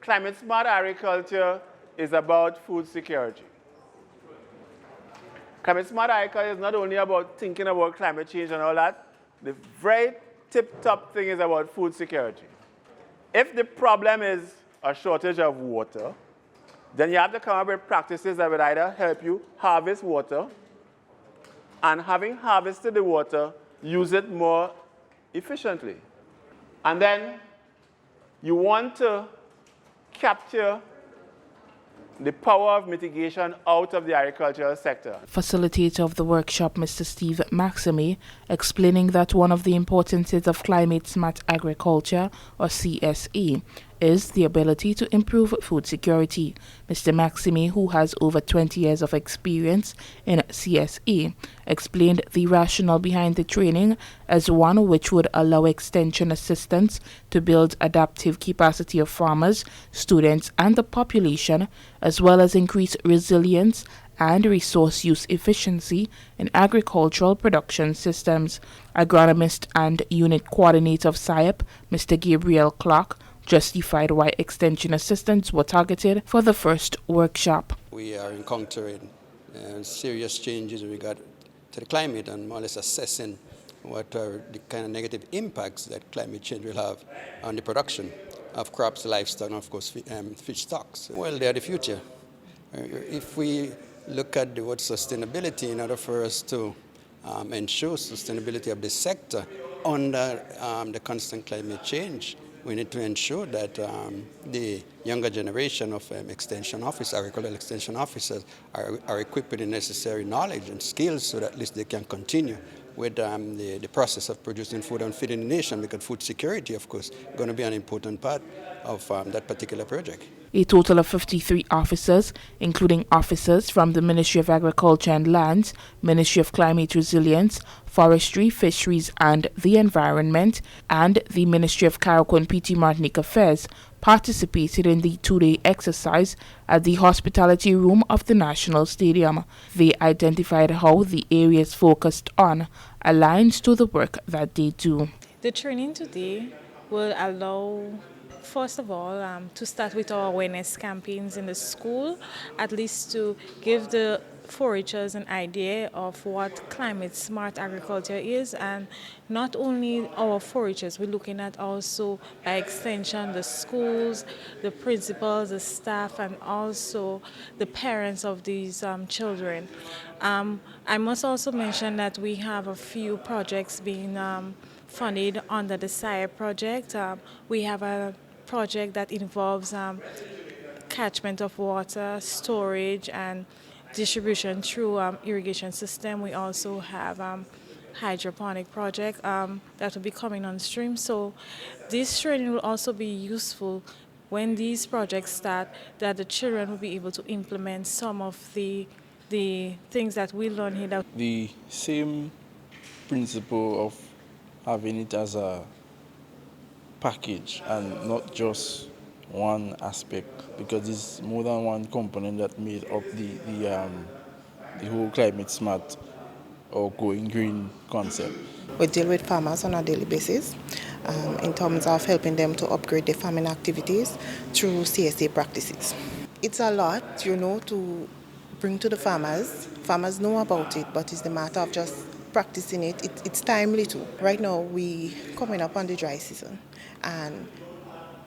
Climate smart agriculture is about food security. Climate smart agriculture is not only about thinking about climate change and all that. The very tip-top thing is about food security. If the problem is a shortage of water, then you have to come up with practices that would either help you harvest water, and having harvested the water, use it more efficiently. And then you want to capture the power of mitigation out of the agricultural sector. Facilitator of the workshop, Mr. Steve Maxime, explaining that one of the importances of climate smart agriculture, or CSA, is the ability to improve food security. Mr. Maxime, who has over 20 years of experience in CSA, explained the rationale behind the training as one which would allow extension assistance to build adaptive capacity of farmers, students, and the population, as well as increase resilience and resource use efficiency in agricultural production systems. Agronomist and unit coordinator of SAEP, Mr. Gabriel Clark, justified why extension assistants were targeted for the first workshop. We are encountering serious changes in regard to the climate and more or less assessing what are the kind of negative impacts that climate change will have on the production of crops, livestock, and of course fish stocks. Well, they are the future. If we look at the word sustainability, in order for us to ensure sustainability of the sector under the constant climate change, we need to ensure that the younger generation of agricultural extension officers are equipped with the necessary knowledge and skills so that at least they can continue with the process of producing food and feeding the nation, because food security, of course, is going to be an important part of that particular project. A total of 53 officers, including officers from the Ministry of Agriculture and Lands, Ministry of Climate Resilience, Forestry, Fisheries and the Environment, and the Ministry of Carriacou PT Martinique Affairs, participated in the two-day exercise at the hospitality room of the National Stadium. They identified how the areas focused on aligns to the work that they do. The training today will allow, first of all, to start with our awareness campaigns in the school, at least to give the foragers an idea of what climate smart agriculture is, and not only our foragers, we're looking at also by extension the schools, the principals, the staff, and also the parents of these children. I must also mention that we have a few projects being funded under the SAEP project. We have a project that involves catchment of water, storage, and distribution through irrigation system. We also have hydroponic project that will be coming on stream. So this training will also be useful when these projects start, that the children will be able to implement some of the things that we learn here. The same principle of having it as a package and not just one aspect, because it's more than one component that made up the whole climate smart or going green concept. We deal with farmers on a daily basis in terms of helping them to upgrade their farming activities through CSA practices. It's a lot, to bring to the farmers. Farmers know about it, but it's the matter of just practicing it. It's timely too. Right now we coming up on the dry season, and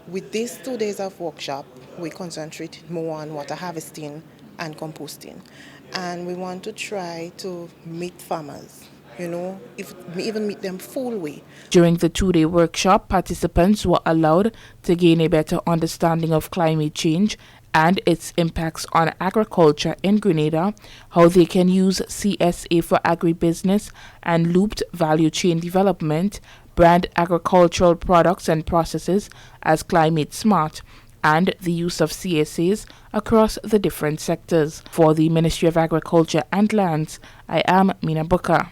with these 2 days of workshop, we concentrate more on water harvesting and composting. And we want to try to meet farmers, even meet them full way. During the two-day workshop, participants were allowed to gain a better understanding of climate change and its impacts on agriculture in Grenada, how they can use CSA for agribusiness and looped value chain development, brand agricultural products and processes as climate smart, and the use of CSAs across the different sectors. For the Ministry of Agriculture and Lands, I am Mina Booker.